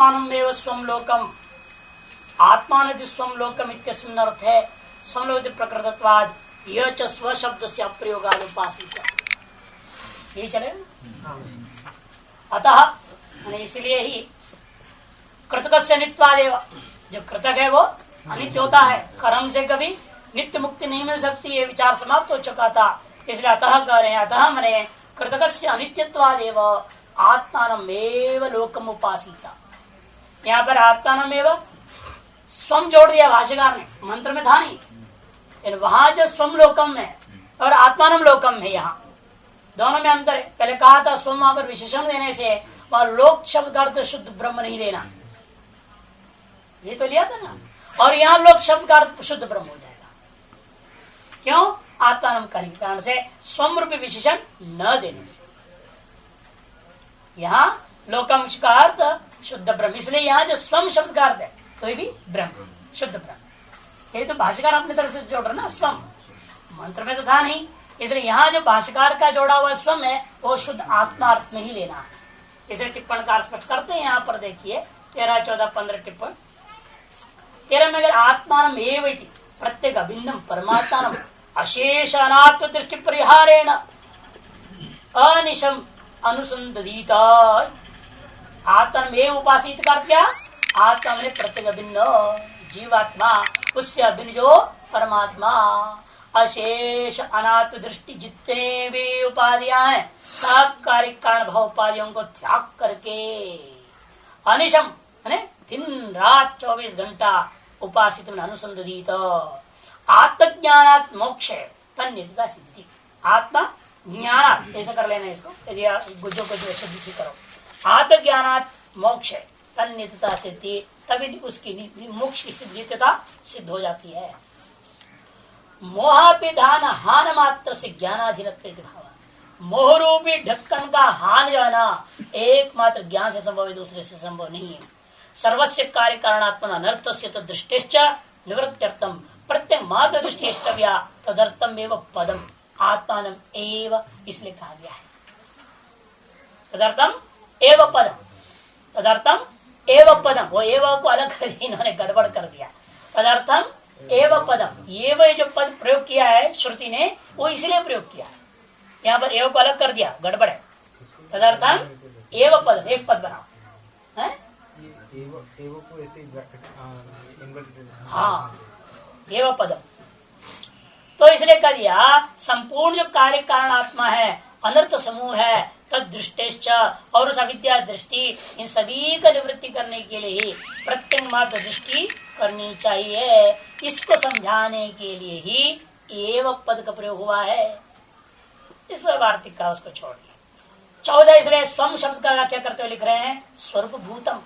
आत्मानमेव स्वम लोकम, आत्मान स्वम लोकम इत्यस्मिन् अर्थ है स्वलोक प्रकृतत्वाद यह च स्व शब्द से अप्रयोगाद उपासित, ये चले। अतः इसलिए ही कृतक से नित्वादेव, जो कृतक है वो अनित्य होता है, कर्म से कभी नित्य मुक्ति नहीं मिल सकती, ये विचार समाप्त हो चुका था। इसलिए अतः कह रहे हैं, अतः मने कृतक से अनित्यत्वादेव आत्मानमेव लोकम उपासिता। यहाँ पर आत्मानमेव स्वम जोड़ दिया भाष्यकार ने, मंत्र में था नहीं, वहां जो स्वम लोकम है और आत्मानम लोकम है, यहाँ दोनों में अंतर है। पहले कहा था स्वम, वहां पर विशेषण देने से वहां लोक शब्द का अर्थ शुद्ध ब्रह्म नहीं लेना, ये तो लिया था ना, और यहाँ लोक शब्द का अर्थ शुद्ध ब्रह्म हो जाएगा। क्यों? आत्मानम कारण से स्वम रूपी विशेषण न देने से। यहाँ लोकम का अर्थ शुद्ध ब्रह्म, इसलिए यहाँ जो स्वम शब्द का अर्थ है तो ये भी ब्रह्म, शुद्ध ब्रह्म। ये तो भाष्यकार अपनी तरफ से जोड़ रहा ना, स्वम मंत्र में तो था नहीं, इसलिए यहाँ जो भाष्यकार का जोड़ा हुआ स्वम है वो शुद्ध आत्मा अर्थ में ही लेना है। इसलिए टिप्पणकार स्पष्ट करते हैं, यहाँ पर देखिए 13, 14, 15 टिप्पण। 13 में अगर आत्मान एवं प्रत्येक अभिन्नम परमात्मा अशेष अनात्म दृष्टि परिहारेण अनिशम अनुसंधित, आत्मा में उपासित कर क्या? आत्मा में प्रत्येक अभिन्न जीवात्मा, उससे अभिन्न जो परमात्मा, अशेष अनात्म दृष्टि जितने भी उपाधियां हैं सब कार्य कारण भाव उपाधियों को त्याग करके अनिशम दिन रात 24 घंटा उपासित अनुसंधित आत्मज्ञानात् मोक्ष तन्नित्यता सिद्धि। आत्मा ज्ञान ऐसा कर लेना इसको, यदि गुजो को जो शब्द करो, आत्मज्ञानात् मोक्ष तन्नित्यता सिद्धि, तभी उसकी मोक्ष की नित्यता सिद्ध हो जाती है। मोहापिधान हान मात्र से ज्ञानाधीन भाव, मोह रूपी ढक्कन का हान जो है ना एकमात्र ज्ञान से संभव है, दूसरे से संभव नहीं है। सर्वस्य कार्य कारणात्मन अनर्थ से तदृष्टिश्च निवृत्त्यर्थम प्रत्येक मात्र दृष्टि इष्टव्या तदर्थम एव पदम आत्मानम एव, इसलिए कहा गया है तदर्थम एव पदम, तदर्थम एव पदम। वो एव को अलग कर दिया, इन्होंने गड़बड़ कर दिया। तदर्थम एव पदम, ये वही जो पद प्रयोग किया है श्रुति ने वो इसलिए प्रयोग किया है, यहाँ पर एव को अलग कर दिया, गड़बड़ है। तदर्थम एव पदम, एक पद बनाओ है? हाँ, एव पदम। तो इसलिए कह दिया संपूर्ण जो कार्य कारण आत्मा है, अनर्थ समूह है, तद दृष्टिश्च और उस अविद्या दृष्टि, इन सभी का निवृत्ति करने के लिए ही प्रत्येक मात्र दृष्टि करनी चाहिए। इसको समझाने के लिए ही एव पद का प्रयोग हुआ है। इस पर वार्तिक का उसको छोड़िए। 14 इसलिए स्वम शब्द का व्याख्या करते हुए लिख रहे हैं स्वरूप भूतम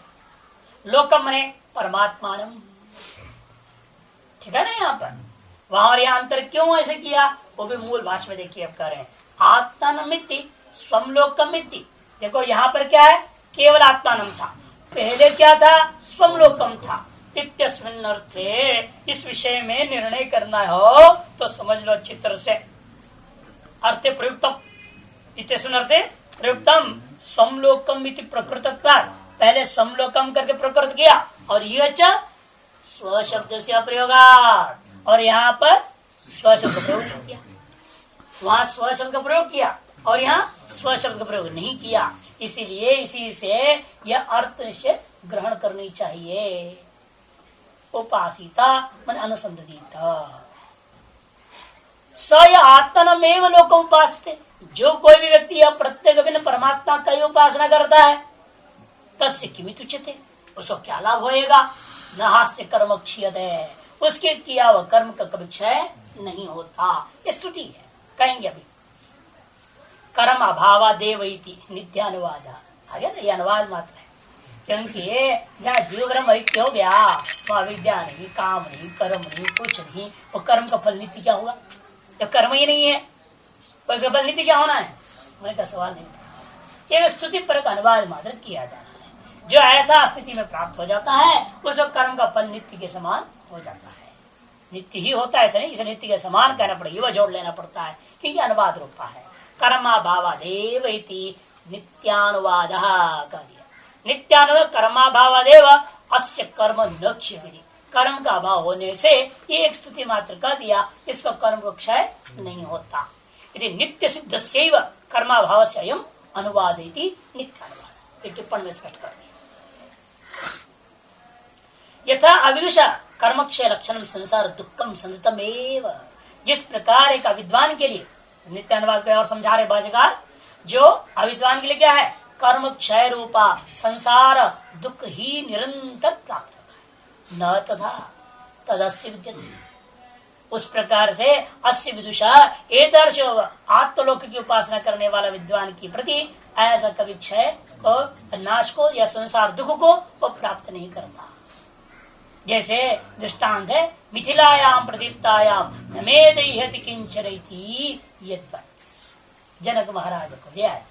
लोकम मने परमात्मानम, ठीक है ना। यहाँ पर वहां और यहाँ अंतर क्यों ऐसे किया वो भी मूल भाषा में देखिए, अब कह रहे हैं आत्मानमिति स्वम लोकमिति। देखो यहाँ पर क्या है, केवल आत्मानम था, पहले क्या था, स्वम लोकम था। इत्यस्मिन् अर्थे, इस विषय में निर्णय करना हो तो समझ लो चित्र से। अर्थे प्रयुक्तम, इत्यस्मिन् अर्थे प्रयुक्तम स्वम लोकम इति प्रकृतत्वात्, पहले स्वम लोकम करके प्रकृत किया और यह स्व शब्द से प्रयोगात्, और यहाँ पर स्व शब्द प्रयोग नहीं किया। वहां स्व शब्द का प्रयोग किया और यहाँ स्व शब्द का प्रयोग नहीं किया, इसीलिए इसी से यह अर्थ निश्चय ग्रहण करनी चाहिए। उपासिता मन अनुसंधिता स आत्मनमेव लोक उपासते, जो कोई भी व्यक्ति यह प्रत्येक अभिन्न परमात्मा का ही उपासना करता है तस्य किमित उच्यते, उसको क्या लाभ होएगा। न हास्य कर्म क्षीयते, उसके किया हुआ कर्म का कभी क्षय नहीं होता। ये स्तुति है, कहेंगे अभी। कर्म अभाव देव इति नित्यानुवाद आ गया ना, ये अनुवाद मात्र है, क्योंकि जहाँ जीव ब्रह्म ऐक्य हो गया वहाँ विद्या नहीं, काम नहीं, कर्म नहीं, कुछ नहीं। वो कर्म का फल नित्य क्या हुआ, जब कर्म ही नहीं है तो इसका फल नित्य क्या होना है, मैं का सवाल नहीं। केवल स्तुति पर अनुवाद मात्र किया जाना है। जो ऐसा स्थिति में प्राप्त हो जाता है उस कर्म का फल नित्य के समान हो जाता है। नित्य ही होता है ऐसा नहीं, इसे नित्य के समान कहना पड़ेगा, वह जोड़ लेना पड़ता है क्योंकि अनुवाद रूपा है। कर्मा भावादेव इति नित्यानुवाद कह दिया। नित्यानंद कर्माभावादेव अस्य कर्म न क्षयति। कर्म का अभाव होने से ये एक स्तुति मात्र कर दिया, इसका कर्म को क्षय नहीं होता। यदि नित्य सिद्ध से कर्माभाव से अयम अनुवाद नित्यानुवाद टिप्पणी में स्पष्ट कर दिया। यथा अविदुषा कर्मक्षय लक्षणम संसार दुखम संततम एव। जिस प्रकार एक अविद्वान के लिए, नित्यानुवाद को और समझा रहे भाष्यकार, जो अविद्वान के लिए क्या है, कर्म क्षय रूपा संसार दुख ही निरंतर प्राप्त होता है, न तथा तदस्य विद्यते। उस प्रकार से अस्य विदुषा एतर्ष आत्मलोक की उपासना करने वाला विद्वान की प्रति ऐसा कभी क्षय को, नाश को या संसार दुख को वो प्राप्त नहीं करता। जैसे दृष्टांत है मिथिलायाम प्रदीप्तायाम नमेदयति किंचरति यद्वत्। जनक महाराज को दिया है,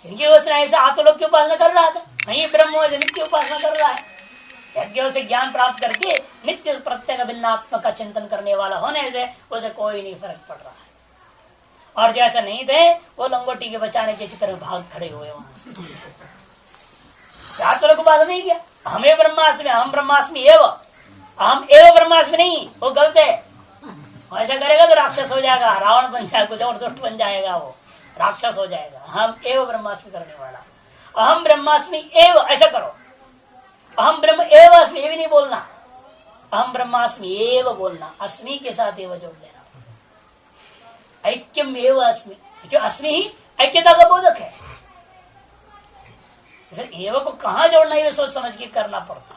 क्योंकि उसने ऐसा आत्मलोक की उपासना कर रहा था, नहीं ब्रह्म की उपासना कर रहा है। यज्ञों से ज्ञान प्राप्त करके नित्य प्रत्येक भिन्नात्मक का चिंतन करने वाला होने से उसे कोई नहीं फर्क पड़ रहा है। और जैसा नहीं थे वो लंगोटी के बचाने के चक्कर में भाग खड़े हुए वहां से। आत्मलोक उपासना नहीं किया, हमें ब्रह्मास्मि हम ब्रह्मास्मि एवं, हम एवं ब्रह्मास्मि नहीं, वो गलत है। ऐसा करेगा तो राक्षस हो जाएगा, रावण बन जाएगा, कुछ और दुष्ट बन जाएगा, वो राक्षस हो जाएगा। हम एवं ब्रह्मास्मि करने वाला, अहम ब्रह्मास्मि एवं ऐसा करो। अहम ब्रह्म एव अस्मि ये भी नहीं बोलना, अहम ब्रह्मास्मि एव बोलना, अस्मि के साथ एव जोड़ लेना। ऐक्यम एव अस्मि, क्यों अस्मि ही ऐक्यता का बोधक है। एव को कहां जोड़ना है सोच समझ के करना पड़ता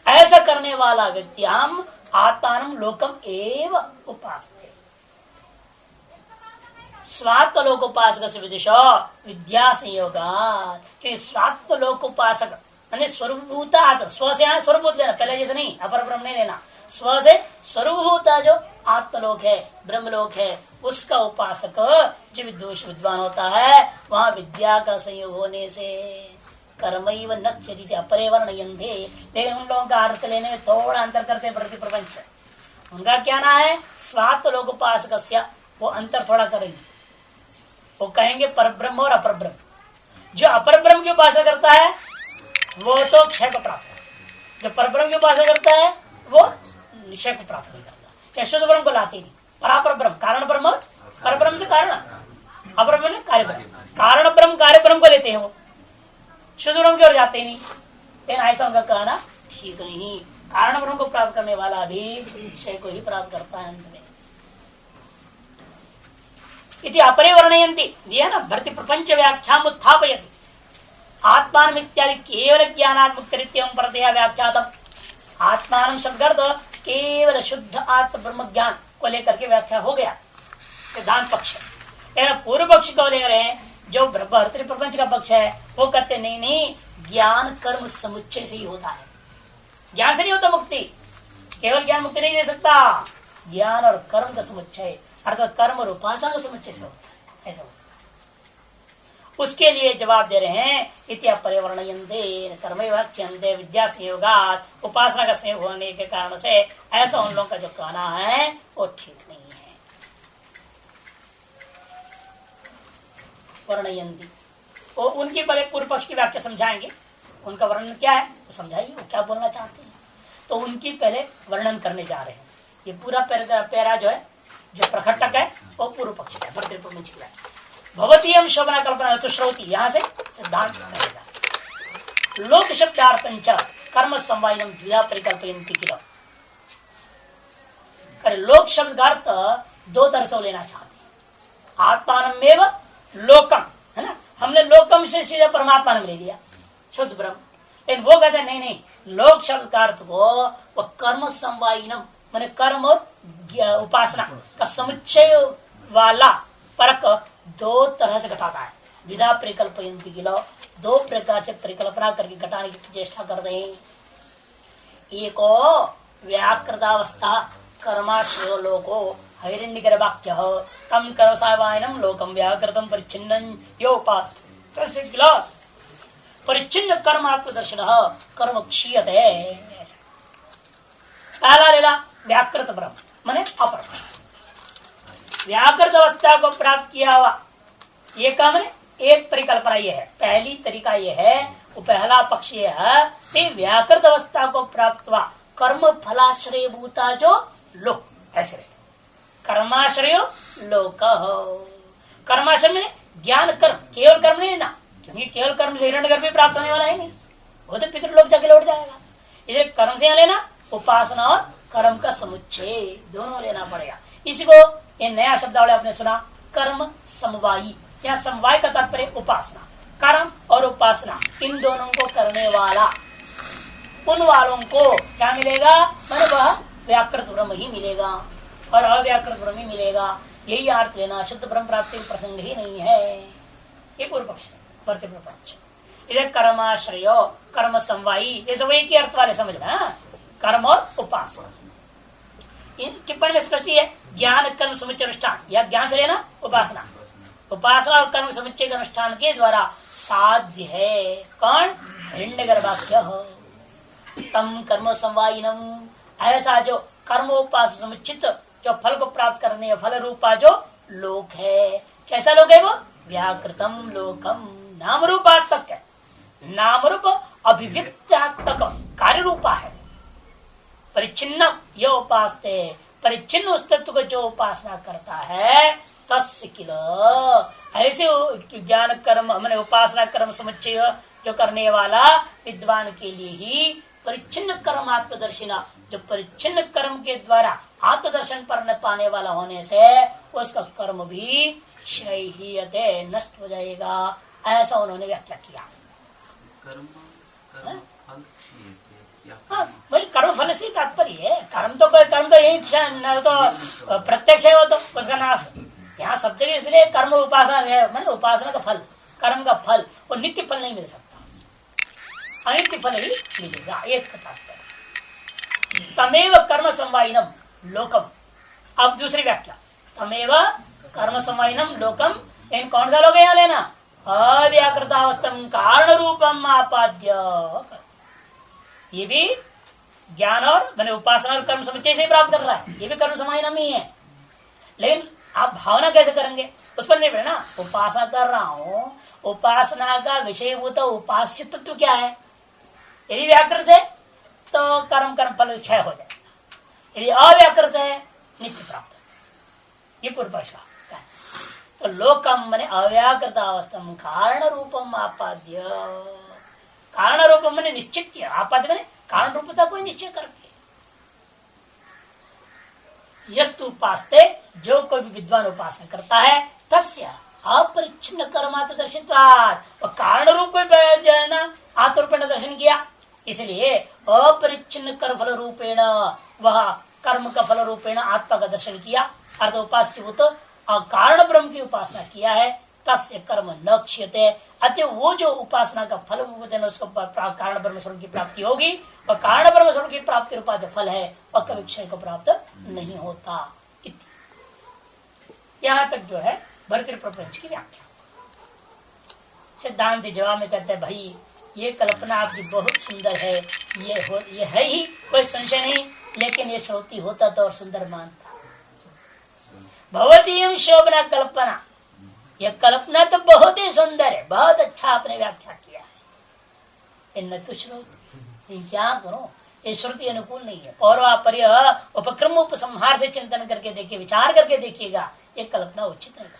है। ऐसा करने वाला व्यक्ति हम आत्मानम लोकम एव उपासते। स्वात्म लोक उपासक से विदिशो विद्या संयोगात्, कि स्वात्म लोक उपासक स्वरूपभूता, स्व से यहाँ स्वरूपभूत लेना, पहले जैसे नहीं अपर ब्रह्म नहीं लेना, स्व से स्वरूपभूता जो आत्मलोक है, ब्रह्मलोक है, उसका उपासक जो विद्वेष विद्वान होता है, वहाँ विद्या का संयोग होने से कर्मैव न क्षयति अपरे वर्णयन्ते। लेकिन उन लोगों का अर्थ लेने में थोड़ा अंतर करते प्रति प्रपंच। उनका क्या ना है, स्वात्मलोक उपासक, वो अंतर थोड़ा करेंगे, वो कहेंगे परब्रह्म और अपर ब्रह्म। जो अपर ब्रह्म की उपासना करता है वो तो क्षय को प्राप्त है, जो परब्रह्म की उपासना करता है वो निक्षय को प्राप्त नहीं करता। शुद्ध ब्रह्म को लाते नहीं, परापर ब्रह्म, कारण ब्रह्म, पर ब्रह्म से कारण, अपर ब्रह्म कार्य ब्रह्म, कारण ब्रह्म कार्य ब्रह्म को लेते हैं, वो शुद्ध ब्रह्म की ओर जाते ही नहीं। लेकिन ऐसा उनका कहना ठीक नहीं, कारण ब्रह्म को प्राप्त करने वाला भी क्षय को ही प्राप्त करता है अंत में। इति अपरे वर्णयन्ति, दिया ना, भर्ति प्रपंच व्याख्याम उत्थापयति आत्मान इत्यादि केवल ज्ञानात्मक परतया व्याख्यातम। आत्मान शब्द केवल शुद्ध आत्म ब्रह्म ज्ञान को लेकर के व्याख्या हो गया, सिद्धांत पक्ष। पूर्व पक्ष को ले रहे हैं, जो भर्तृ प्रपंच का पक्ष है, वो कहते नहीं, ज्ञान कर्म समुच्चय से ही होता है, ज्ञान से नहीं होता मुक्ति। केवल ज्ञान मुक्ति नहीं दे सकता, ज्ञान और कर्म का समुच्चय अर्थात कर्म और उपासना का समुच्चय से होता है, ऐसा होता है। उसके लिए जवाब दे रहे हैं, इत्या परिवर्णयन्ते कर्मैवाच्यन्ते विद्या संयोगात्, उपासना का संयोग होने के कारण से ऐसा उन लोगों का जो कहना है वो ठीक नहीं है। वर्णयन्ति, वो उनकी पहले पूर्व पक्ष की व्याख्या समझाएंगे, उनका वर्णन क्या है तो समझाइए, वो क्या बोलना चाहते हैं। तो उनकी पहले वर्णन करने जा रहे हैं। ये पूरा पैरा जो है, जो प्रखटक है, वो पूर्व पक्ष का है, भवती हम शोभना कल्पना तो श्रोति, यहाँ से सिद्धांत करेगा। लोक शब्दार्थंच कर्म समवायम द्विधा परिकल्पयन्ति किल। लोक शब्द का अर्थ दो तरह से लेना चाहते, आत्मानमेव लोकम, है ना, हमने लोकम से सीधे परमात्मा ने ले लिया, शुद्ध ब्रह्म। लेकिन वो कहते नहीं, लोक शब्द का अर्थ वो कर्म समवायिनम, माने कर्म और उपासना का समुच्चय वाला परक दो तरह से घटाता है। विधा परिकल्पयन्ति किलो, दो प्रकार से परिकल्पना करके घटाने की चेष्टा कर रहे हैं। एको व्याकृतावस्था कर्माश्रयो लोको हैरण्यकर वाक्य तम कर्मसावायनम लोकम व्याकृतम परिच्छिन्नं योपास्त तस्य किल परिच्छिन्न कर्मात्म दर्शन कर्म क्षीयते। पहला लेला व्याकृत ब्रह्म माने अपर व्याकृत अवस्था को प्राप्त किया हुआ, ये काम है एक परिकल्पना यह है, पहली तरीका यह है, वो पहला पक्ष यह है कि व्याकृत अवस्था को प्राप्त हुआ कर्म फलाश्रय भूता जो लोक, ऐसे रहे कर्माश्रय लोक। कर्माश्रय में ज्ञान कर्म, केवल कर्म नहीं लेना, क्योंकि केवल कर्म से हिरण्यगर्भ भी प्राप्त होने वाला है नहीं, वो तो पितृलोक जाके लौट जाएगा। इसलिए कर्म से यहाँ लेना, उपासना और कर्म का समुच्चय दोनों लेना पड़ेगा। इसी को ये नया शब्दावली आपने सुना, कर्म समवायी। यहाँ समवाय का तात्पर्य उपासना, कर्म और उपासना इन दोनों को करने वाला, उन वालों को क्या मिलेगा, मैंने वह व्याकृत ब्रह्म ही मिलेगा और अव्याकृत ब्रह्म ही मिलेगा। यही अर्थ लेना, शुद्ध ब्रह्म प्राप्ति का प्रसंग ही नहीं है। ये पूर्व पक्ष प्रपंच। इधर कर्माश्रय कर्म समवायी, ये सब एक ही अर्थ वाले समझना, कर्म और उपासना। इन टिप्पणी में स्पष्ट है, ज्ञान कर्म समुच्चय अनुष्ठान, या ज्ञान से लेना उपासना, उपासना और कर्म समुच्चय के अनुष्ठान के द्वारा साध्य है। कौन? हिरण्यगर्भाख्य तम कर्म समवायिनम, ऐसा जो कर्म उपास समुचित जो फल को प्राप्त करने फल रूपा जो लोक है, कैसा लोक है वो? व्याकृतम लोकम, नाम रूपात्मक है, नाम रूप अभिव्यक्त्यात्मक कार्य रूपा है। परिच्छिन्न यो उपासते, परिच्छिन्न उस तत्व को जो उपासना करता है, तस्य किल, ऐसे ज्ञान कर्म मैंने उपासना कर्म समुच्चय जो करने वाला विद्वान के लिए ही परिच्छिन्न कर्म आत्मदर्शिना, जो परिच्छिन्न कर्म के द्वारा आत्मदर्शन पर पाने वाला होने से उसका कर्म भी क्षयहीयते, नष्ट हो जाएगा, ऐसा उन्होंने व्याख्या किया। हाँ, वही कर्म फल से तात्पर्य है। कर्म तो यही तो प्रत्यक्ष है, वो तो उसका नाश। यहाँ सब जगह इसलिए कर्म उपासना है, मैंने उपासना का फल, कर्म का फल, वो नित्य फल नहीं मिल सकता, अनित्य फल ही मिलेगा, एक तात्पर्य। तमेव कर्म समवायिनम लोकम। अब दूसरी व्याख्या, तमेव कर्म समवायिनम लोकम, इन कौन सा लोग यहाँ लेना? अव्याकृतावस्थम कारण रूपम आपाद्य। ये भी ज्ञान और मैंने उपासना और कर्म समुच्चय से प्राप्त कर रहा है, ये भी कर्म समायिनम ही है। लेकिन आप भावना कैसे करेंगे उस पर निर्भर ना। उपासना कर रहा हूँ, उपासना का विषयभूत उपास्य तत्व क्या है? यदि व्याकृत है तो कर्म फल क्षय हो जाएगा, यदि अव्याकृत है नित्य प्राप्त है। ये पूर्व पक्ष का तो लोकम मैंने अव्याकृत अवस्थम कारण रूपम आपाद्य, कारण रूपम मैंने निश्चित किया, आपाद्य मैंने कारण रूपता को निश्चय करके। यस्तु उपासते, जो कोई भी विद्वान उपासना करता है, तस्य अपरिच्छिन्न कर्मात्र दर्शित्वात्, और कारण रूप को आत्मरूपेण दर्शन किया, इसलिए अपरिच्छिन्न कर्म फल रूपेण वह कर्म का फल रूपेण आत्मा का दर्शन किया, अर्थ उपास्यभूत और कारण ब्रह्म की उपासना किया है। तस्य कर्म न क्षीयते, अतः वो जो उपासना का फल उसको कारण ब्रह्म स्वरूप की प्राप्ति होगी, और कारण ब्रह्म स्वरूप की प्राप्ति रूपा जो फल है वह कभी क्षय को प्राप्त नहीं होता। यहाँ तक जो है भर्तृ प्रपंच की व्याख्या। सिद्धांत जवाब में कहते हैं, भाई ये कल्पना आपकी बहुत सुंदर है, ये है ही, कोई संशय नहीं, लेकिन ये श्रोति होता तो और सुंदर मानता। भवतीयं शोभना कल्पना, यह कल्पना तो बहुत ही सुंदर है, बहुत अच्छा आपने व्याख्या किया है। इन तो श्रोति, क्या करो, ये श्रुति अनुकूल नहीं है। पौर्वापर्य उपक्रम उपसंहार से चिंतन करके देखिए, विचार करके देखिएगा, ये कल्पना उचित नहीं करता।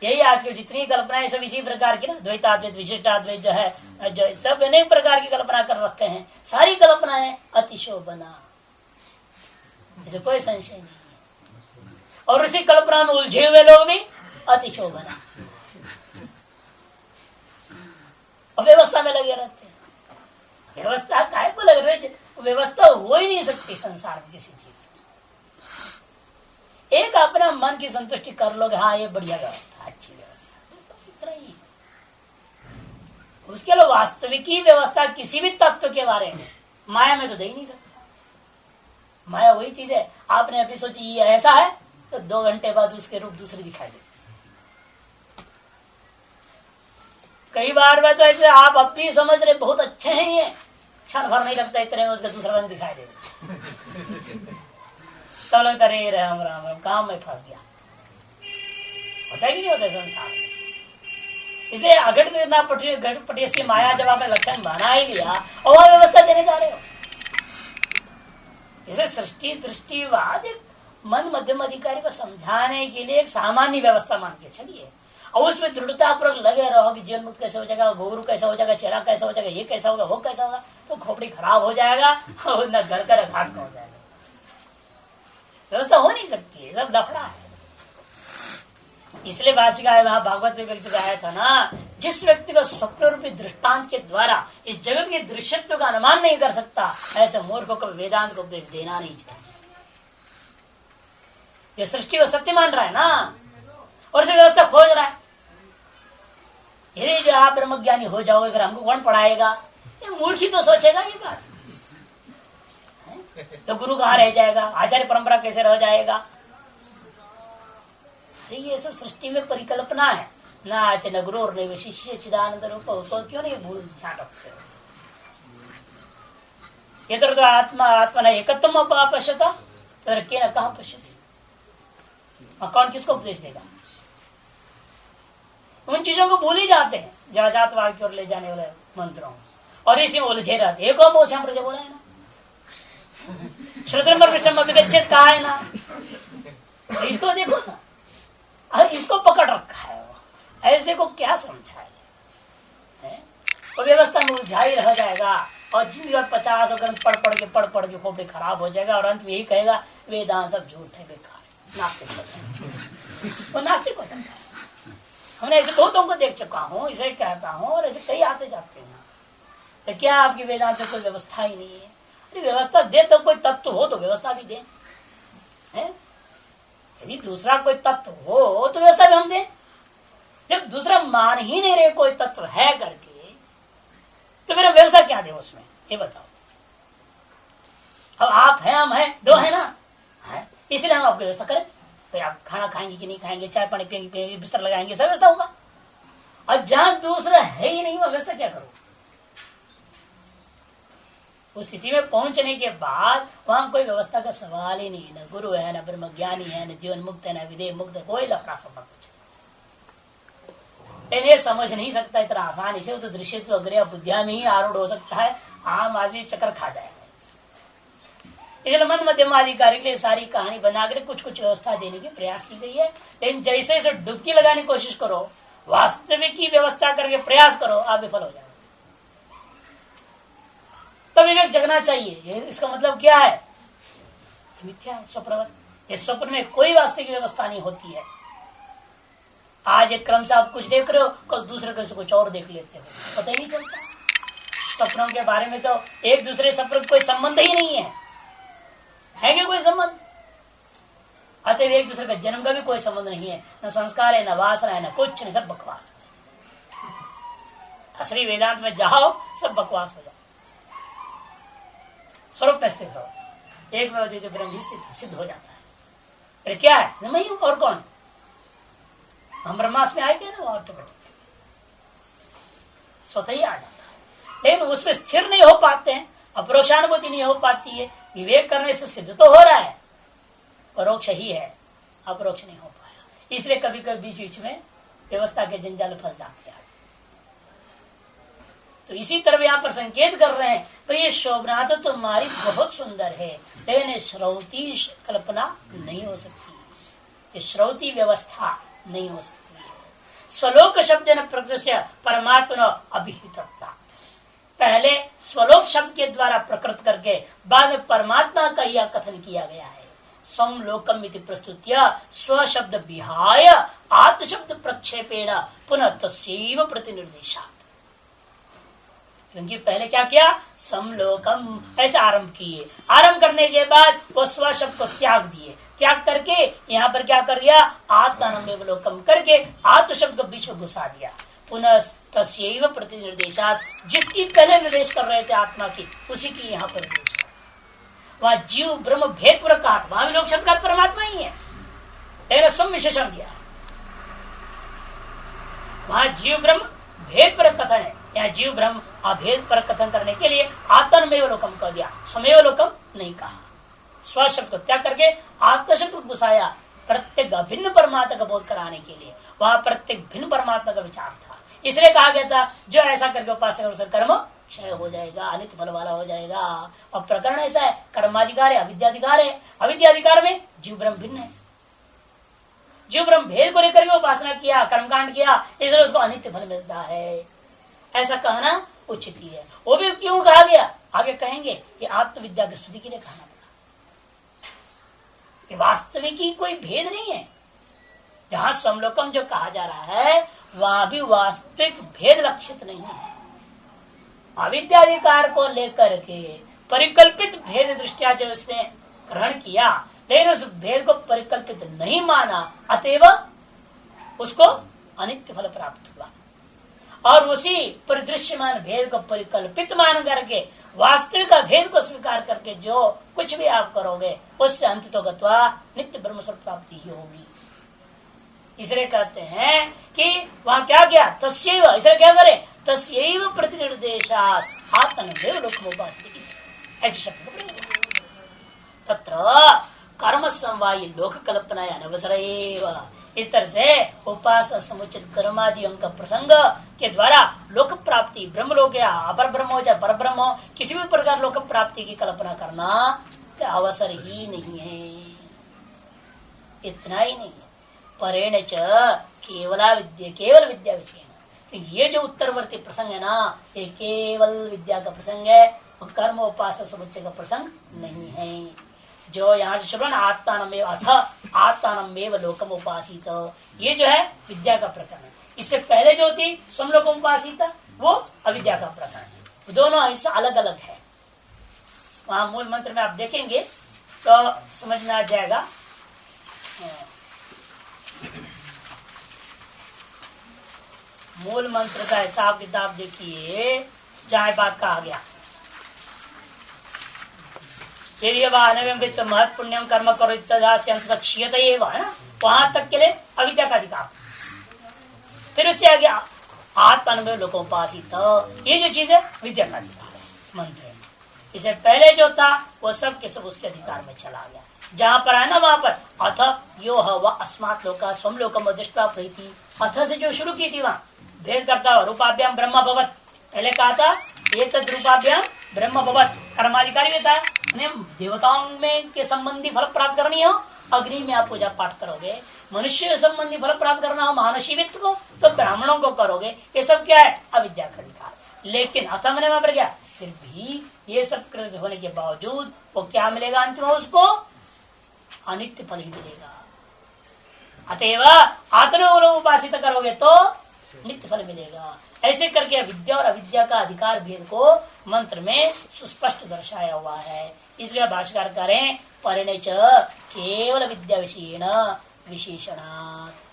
यही आज की जितनी कल्पनाएं सब इसी प्रकार की ना, द्वैताद्वैत विशिष्टाद्वैत जो है, जो सब अनेक प्रकार की कल्पना कर रखे हैं, सारी कल्पनाएं अतिशोभना, इसे कोई संशय नहीं है। और उसी कल्पना में उलझे हुए लोग भी अतिशोभना, और व्यवस्था में लगे रहते हैं। व्यवस्था काहे को लग रही? व्यवस्था हो ही नहीं सकती संसार में किसी चीज। एक अपना मन की संतुष्टि कर लोगे, हाँ ये बढ़िया व्यवस्था, अच्छी व्यवस्था, इतना ही। उसके लिए वास्तविकी व्यवस्था किसी भी तत्व के बारे में माया में तो दे ही नहीं सकता। माया वही चीज है, आपने अभी सोची ये ऐसा है, तो 2 घंटे बाद उसके रूप दूसरे दिखाई देते। कई बार में तो ऐसे आप अब भी समझ रहे बहुत अच्छे हैं, ये क्षण भर नहीं लगता, इतने में उसका दूसरा रंग दिखाई देता। तो लगता रे राम राम राम, काम में फंस गया। होता है कि नहीं होता संसार में? इसे अघटित पटी माया जब आपने लक्षण बना ही लिया और वह व्यवस्था देने जा रहे हो। इसे सृष्टि दृष्टिवाद मन मध्यम अधिकारी को समझाने के लिए एक सामान्य व्यवस्था मान के चलिए और उसमें दृढ़ता पूर्वक लगे रहो कि जीवन मुक्त कैसे हो जाएगा, गोरु कैसा हो जाएगा, चेहरा कैसा हो जाएगा, ये कैसा होगा, वो कैसा होगा, तो खोपड़ी खराब हो जाएगा और न घर का घाट में हो जाएगा। व्यवस्था हो नहीं सकती है, सब लफड़ा है। इसलिए भाषिका वहां भागवत में व्यक्ति आया था ना, जिस व्यक्ति को स्वप्न रूपी दृष्टांत के द्वारा इस जगत के दृश्यत्व का अनुमान नहीं कर सकता, ऐसे मूर्खों को वेदांत को उपदेश देना नहीं चाहिए। ये सृष्टि को सत्य मान रहा है ना और इसे व्यवस्था खोज रहा है। यदि जो आप ब्रह्मज्ञानी हो जाओगे अगर हमको कौन पढ़ाएगा, ये मूर्ख ही तो सोचेगा ये बात। तो गुरु कहाँ रह जाएगा, आचार्य परंपरा कैसे रह जाएगा। अरे ये सब सृष्टि में परिकल्पना है ना, आचार्य न गुरु और न शिष्य चिदानंद रूप, उसको क्यों नहीं भूल ध्यान रखते हो। ये तो आत्मा आत्मा न एकत्व पश्यता तथा के न कहा पश्यती, कौन किसको उपदेश देगा। उन चीजों को भूल ही जाते हैं जहाँ जातवाद की ओर ले जाने वाले मंत्रों, और इसी में उलझे रहते। एक और बोल प्रजा बोला है ना, श्रुतंबर विचेत कहा है ना, तो इसको देखो ना, इसको पकड़ रखा है वो, ऐसे को क्या समझाए। वो व्यवस्था में उलझा ही रह जाएगा और जिंदगी 50 पढ़ पढ़ के खोपड़ी खराब हो जाएगा और अंत में यही कहेगा वेदांत सब झूठ है, बेकार है, नास्तिक वो नास्तिक हो जाता है। हमने ऐसे बहुतों को देख चुका हूँ, इसे कहता हूँ और ऐसे कई आते जाते हैं। तो क्या आपकी वेदांत में कोई व्यवस्था ही नहीं है। अरे व्यवस्था दे तो कोई तत्व हो तो व्यवस्था भी दे, यदि दूसरा कोई तत्व हो तो व्यवस्था भी हम दें। जब दूसरा मान ही नहीं रहे कोई तत्व है करके, तो फिर व्यवस्था क्या दे उसमें, ये बताओ। अब आप हैं, हम हैं, दो है ना, है इसलिए हम आपकी व्यवस्था करें। तो आप खाना खाएंगे कि नहीं खाएंगे, चाय पानी पिएंगे, बिस्तर लगाएंगे, सब व्यवस्था होगा। और जहां दूसरा है ही नहीं, वह व्यवस्था क्या करो। उस स्थिति में पहुंचने के बाद वहां कोई व्यवस्था का सवाल ही नहीं, न गुरु है, न ब्रह्म ज्ञानी है, न जीवन मुक्त है, न विदेह मुक्त है, कोई लफड़ा सब कुछ। इन्हें समझ नहीं सकता इतना आसानी से, तो दृश्य तो अग्रह बुद्धिया में ही आरूढ़ हो सकता है, आम आदमी चक्कर खा जाएगा। इसलिए मन मध्यमाधिकारी के लिए सारी कहानी बनाकर कुछ कुछ व्यवस्था देने की प्रयास की गई है। लेकिन जैसे जैसे डुबकी लगाने की कोशिश करो, वास्तविक की व्यवस्था करके प्रयास करो, आप विफल हो जाओ। तब विवेक जगना चाहिए। इसका मतलब क्या है, मिथ्या है, स्वप्नवत। इस स्वप्न में कोई वास्तविक व्यवस्था नहीं होती है। आज एक क्रम से आप कुछ देख रहे हो, कल दूसरे क्रम से कुछ और देख लेते हो, पता ही नहीं चलता। सपनों के बारे में तो एक दूसरे सपनों कोई संबंध ही नहीं है क्या कोई संबंध। अतः एक दूसरे का जन्म का भी कोई संबंध नहीं है, न संस्कार है, न वासना है, न कुछ नहीं, सब बकवास। असली वेदांत में जाओ, सब बकवास हो जाओ। स्वरूप में स्थित हो, एक में अद्वितीय ब्रह्म सिद्ध हो जाता है। फिर क्या है, मैं हूं और कौन। हम ब्रह्मास में आएंगे ना, ऑटोमेटिक स्वतः ही आ जाता है। लेकिन उसमें स्थिर नहीं हो पाते हैं, अपरोक्षानुभूति नहीं हो पाती है। विवेक करने से सिद्ध तो हो रहा है, परोक्ष ही है, अपरोक्ष नहीं हो पाया। इसलिए कभी कभी बीच बीच में व्यवस्था के जंजाल फंस जाते हैं। तो इसी तरह यहाँ पर संकेत कर रहे हैं, तो ये शोभना तो तुम्हारी बहुत सुंदर है, लेकिन श्रौती कल्पना नहीं हो सकती, ये श्रौती व्यवस्था नहीं हो सकती है। स्वलोक शब्द न प्रकृति परमात्मा अभिहितता, पहले स्वलोक शब्द के द्वारा प्रकृत करके बाद में परमात्मा का यह कथन किया गया है। स्वम लोकम इति प्रस्तुत्या स्व शब्द विहाय आत्म शब्द प्रक्षेपेण पुनः तस्यैव प्रतिनिर्देशात्। क्योंकि पहले क्या किया, समलोकम ऐसे आरंभ किए, आरंभ करने के बाद वो स्व शब्द को त्याग दिए, त्याग करके यहाँ पर क्या कर दिया, आत्मानमेव लोकम करके आत्म शब्द को बीच में घुसा दिया। पुनः तस्यैव प्रतिनिर्देशात्, जिसकी पहले निर्देश कर रहे थे आत्मा की, उसी की यहाँ पर निर्देश कर। वहां जीव ब्रह्म भेद पूर्वक कहा, वहां भी लोक शब्द का परमात्मा ही है, लेकिन स्वयं विशेषण दिया। वहां जीव ब्रह्म भेद परक कथन है, यहाँ जीव ब्रह्म अभेद परक कथन करने के लिए आत्ममेव लोकम कर दिया, स्वमेव लोकम नहीं कहा। स्व शब्द को त्याग करके आत्म शब्द को घुसाया, प्रत्येक अभिन्न परमात्मा का बोध कराने के लिए। वहां प्रत्येक भिन्न परमात्मा का विचार था, इसलिए कहा गया था जो ऐसा करके उपासना उसका कर्म क्षय हो जाएगा, अनित्य फल वाला हो जाएगा। और प्रकरण ऐसा है, कर्माधिकार है, अविद्याधिकार है। अविद्याधिकार में जीव ब्रह्म भिन्न है, जीव ब्रह्म भेद को लेकर के उपासना किया, कर्मकांड किया, इसलिए उसको अनित्य फल मिलता है। ऐसा कहना उचित ही है। वो भी क्यों कहा गया, आगे कहेंगे, ये आत्मविद्या की स्तुति के लिए कहना पड़ा। वास्तविक कोई भेद नहीं है। जहां समलोकम जो कहा जा रहा है वहां भी वास्तविक भेद लक्षित नहीं है। अविद्याधिकार को लेकर के परिकल्पित भेद दृष्टिया जो उसने ग्रहण किया, लेकिन उस भेद को परिकल्पित नहीं माना, अतएव उसको अनित्य फल प्राप्त हुआ। और उसी परिदृश्यमान भेद को परिकल्पित मान करके वास्तविक भेद को स्वीकार करके जो कुछ भी आप करोगे उससे अंत तो गत्वा नित्य ब्रह्म स्वरूप प्राप्ति ही होगी। इसलिए कहते हैं कि वहां क्या किया, तस्यैव, इसलिए क्या करे, तस्यैव प्रतिनिर्देशात् आत्मनमेव लोकमुपासते, ऐसे शब्द को प्रयोग तत्र कर्म समवायी लोक कल्पना अनवसर। इस तरह से उपासना समुचित कर्मादियों का प्रसंग के द्वारा लोक प्राप्ति, ब्रह्म लोक या अपर ब्रह्म हो चाहे पर ब्रह्म हो, किसी भी प्रकार लोक प्राप्ति की कल्पना करना का अवसर ही नहीं है। इतना ही नहीं, परेण च केवल विद्या विषय। ये जो उत्तरवर्ती प्रसंग है ना, ये केवल विद्या का प्रसंग है, कर्म उपासना समुच्चय का प्रसंग नहीं है। जो यहाँ से शुरू आत्मानमेव अथ आत्मानमेव लोकम उपासित, ये जो है विद्या का प्रकरण है। इससे पहले जो थी समलोकम उपासित वो अविद्या का प्रकरण है। दोनों हिस्सा अलग अलग है। वहां मूल मंत्र में आप देखेंगे तो समझ में आ जाएगा। मूल मंत्र का हिसाब किताब देखिए, जहां बात कहा गया महत् पुण्यम कर्म करो क्षीयत है ना, वहां तक के लिए अविद्या का अधिकार। फिर उससे आगे आत्मानुभव लोकोपासित, ये जो चीज है विद्या का अधिकार है मंत्र में। इससे पहले जो था वो सब के सब उसके अधिकार में चला गया। जहां पर है ना वहां पर अथ यो व अस्मात् लोका स्वम लोकम दृष्ट्वा प्रीति, अथ से जो शुरू की थी वहां भेद करता हुआ रूपाभ्याम ब्रह्म भवत, पहले कहा था ये तद रूपाभ्याम ब्रह्म भवत, कर्माधिकारी भी था। देवताओं में के संबंधी फल प्राप्त करनी हो, अग्नि में आप पूजा पाठ करोगे। मनुष्य संबंधी फल प्राप्त करना हो महानशीवित्व को, तो ब्राह्मणों को करोगे। ये सब क्या है, अविद्या का अधिकार। लेकिन अथम ने वहां पर क्या, फिर भी ये सब कृत होने के बावजूद वो क्या मिलेगा अंत में, उसको अनित्य फल ही मिलेगा। अतएव आत्मनो उपासित करोगे तो नित्य फल मिलेगा। ऐसे करके विद्या और अविद्या का अधिकार भेद को मंत्र में सुस्पष्ट दर्शाया हुआ है। इसलिए भाष्यकार करें परिणय च केवल विद्या विषयेण विशेषणात्।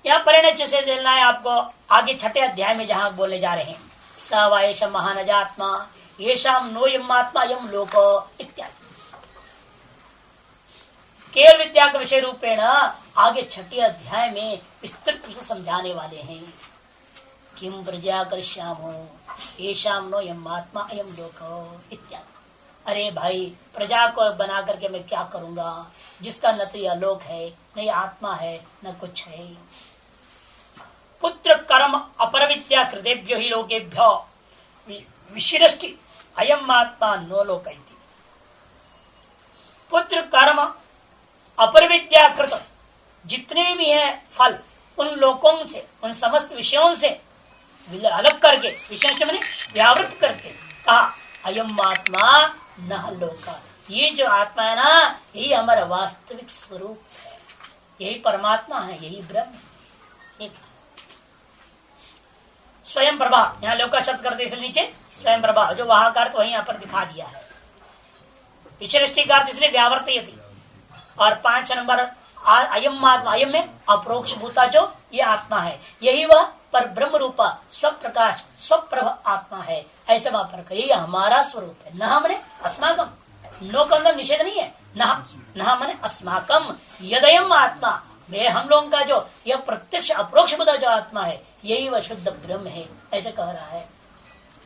यहाँ परिणय से देना है आपको आगे छठे अध्याय में जहाँ बोलने जा रहे हैं, स वायश महानजात्मा येषाम नोयम आत्मा यम लोक इत्यादि। केवल विद्या के विषय रूपेण आगे छठे अध्याय में विस्तृत रूप से समझाने वाले हैं। किम प्रजा करिष्यामो येषाम नो यम आत्मा अयम लोक इत्यादि। अरे भाई, प्रजा को बना करके मैं क्या करूंगा जिसका न तो यह लोक है, न यह आत्मा है, न कुछ है। पुत्र कर्म अपर विद्या कृतेभ्यो ही लोकेभ्यो विशिष्टि अयम आत्मा नो लोक। पुत्र कर्म अपर विद्या कृत जितने भी हैं फल, उन लोकों से, उन समस्त विषयों से अलग करके, विशेष मैंने व्यावृत करके कहा अयम आत्मा न लोका। ये जो आत्मा है ना, यही हमारा वास्तविक स्वरूप है, यही परमात्मा है, यही ब्रह्म। स्वयं प्रभा, यहाँ लोका शब्द करते इसलिए नीचे स्वयं प्रभा, जो वहां का अर्थ वही यहाँ पर दिखा दिया है। विशेषटी का अर्थ इसलिए व्यावर्त थी। और 5 नंबर अयम आत्मा, अयम में अप्रोक्ष भूता जो ये आत्मा है, यही वह पर ब्रह्म रूपा स्वप्रकाश स्वप्रभ आत्मा है। ऐसे वहां पर यही हमारा स्वरूप है। न मने अस्माकम, नो का निषेध नहीं है, न मने अस्माकम यदयम आत्मा, वे हम लोगों का जो यह प्रत्यक्ष अप्रोक्ष भूता जो आत्मा है, यही वह शुद्ध ब्रह्म है, ऐसे कह रहा है।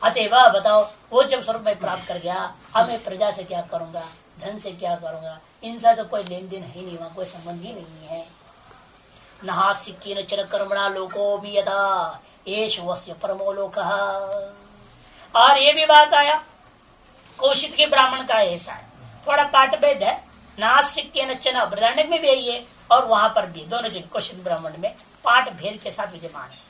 अतएव बताओ, वो जब स्वरूप में प्राप्त कर गया, अब मैं प्रजा से क्या करूंगा, धन से क्या करूंगा, इनसे तो कोई लेन देन है नहीं, वहां कोई संबंध ही नहीं है। नहास्य केनचन कर्मणा लोको भी यदा एष वस्य परमो लोकः। और ये भी बात आया कौशिक के ब्राह्मण का ऐसा है, थोड़ा पाठ भेद है। नास्य केनचन बृहदारण्यक में भी यही है और वहां पर भी दोनों जगह कौशिक ब्राह्मण में पाठ भेद के साथ विद्यमान है।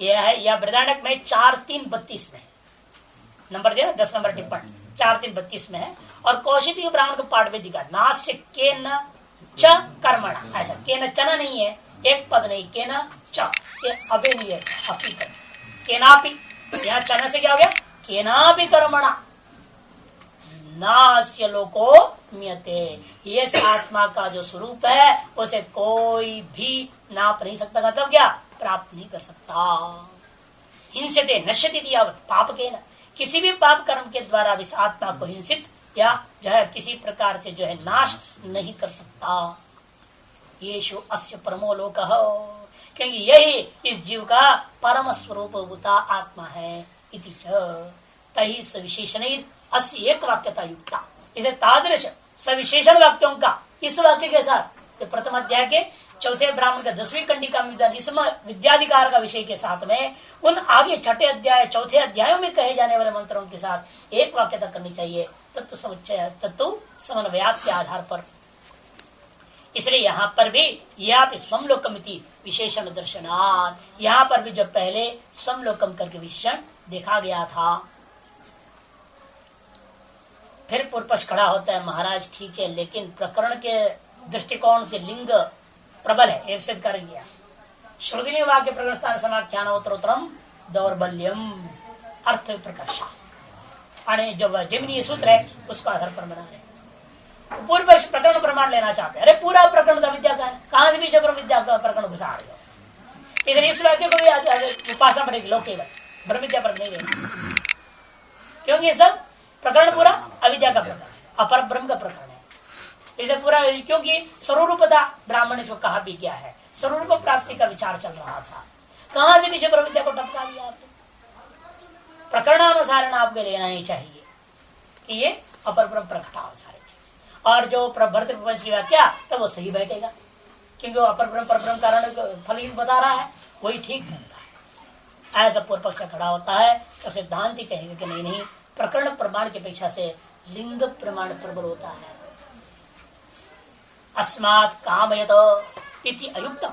यह है या बृहदारण्यक में 4-3-32 में नंबर दिया 10 नंबर टिप्पणी 4-3-32 में है। और कौशिक के ब्राह्मण को पाठ भेद दिखा नास्य के न च कर्मणा, ऐसा के न चना नहीं है, एक पद नहीं, के न च अभी नहीं है, अपी कर केनापि, यहाँ चना से क्या हो गया, केनापि कर्मणा नास्य लोको म्यते। ये आत्मा का जो स्वरूप है उसे कोई भी नाप नहीं सकता, मतलब क्या प्राप्त नहीं कर सकता। हिंसते नश्यति यावत् पाप के न, किसी भी पाप कर्म के द्वारा इस आत्मा को हिंसित या जो है किसी प्रकार से जो है नाश नहीं कर सकता। येषु अस्य परमो लोकः, क्योंकि यही इस जीव का परम स्वरूप भूता आत्मा है। इति च तहि सविशेषण अस्य एक वाक्यता युक्ता, इसे तादृश सविशेषण वाक्यों का इस वाक्य के साथ जो प्रथम अध्याय के चौथे ब्राह्मण का 10वीं कंडिका में इसमें विद्याधिकार का विषय के साथ में उन आगे छठे अध्याय चौथे अध्यायों में कहे जाने वाले मंत्रों के साथ एक वाक्यता करनी चाहिए तत्व समुच्चय तत्व समन्वयात के आधार पर। इसलिए यहाँ पर भी यह स्वमलोकमिति विशेषण दर्शनात्, यहाँ पर भी जो पहले स्वमलोकम करके विशेषण देखा गया था। फिर पूर्व पक्ष खड़ा होता है, महाराज ठीक है लेकिन प्रकरण के दृष्टिकोण से लिंग प्रबल है, एक सिद्ध कर गया। श्रुति वाक्य प्रकरण स्थान समाख्यान उत्तरोत्तरम दौर्बल्यम अर्थ प्रकर्षा, जो जमीनी सूत्र है उसको आधार पर बना रहे। पूर्व पक्ष प्रकरण प्रमाण लेना चाहते हैं, अरे पूरा प्रकरण का विद्या का है, कहां से भी जबर विद्या का प्रकरण घुसा रहे हो। इधर इस वाक्य को भी उपासना पड़ेगी, लोग केवल ब्रह्म विद्या पर नहीं रहेगी, क्योंकि ये सब प्रकरण पूरा अविद्या का प्रकरण है, अपर ब्रह्म का प्रकरण है। इसे पूरा क्योंकि स्वरूपता ब्राह्मण इसको कहा भी क्या है, स्वरूप प्राप्ति का विचार चल रहा था, कहां से पीछे ब्रह्म विद्या को टपका दिया आपने। प्रकरणानुसार आपको लेना ही चाहिए कि ये अपर ब्रह्म प्रकटानुसार, और जो भरत प्रपंच की व्याख्या तो वो सही बैठेगा, क्योंकि वो अपर ब्रह्म पर ब्रह्म कारण फल ही बता रहा है, वही ठीक बनता है। ऐसा पूर्व पक्ष खड़ा होता है तो सिद्धांत ही कहेंगे कि नहीं नहीं, प्रकरण प्रमाण की अपेक्षा से लिंग प्रमाण प्रबल होता है। अस्मात् कामयत इति अयुक्तम,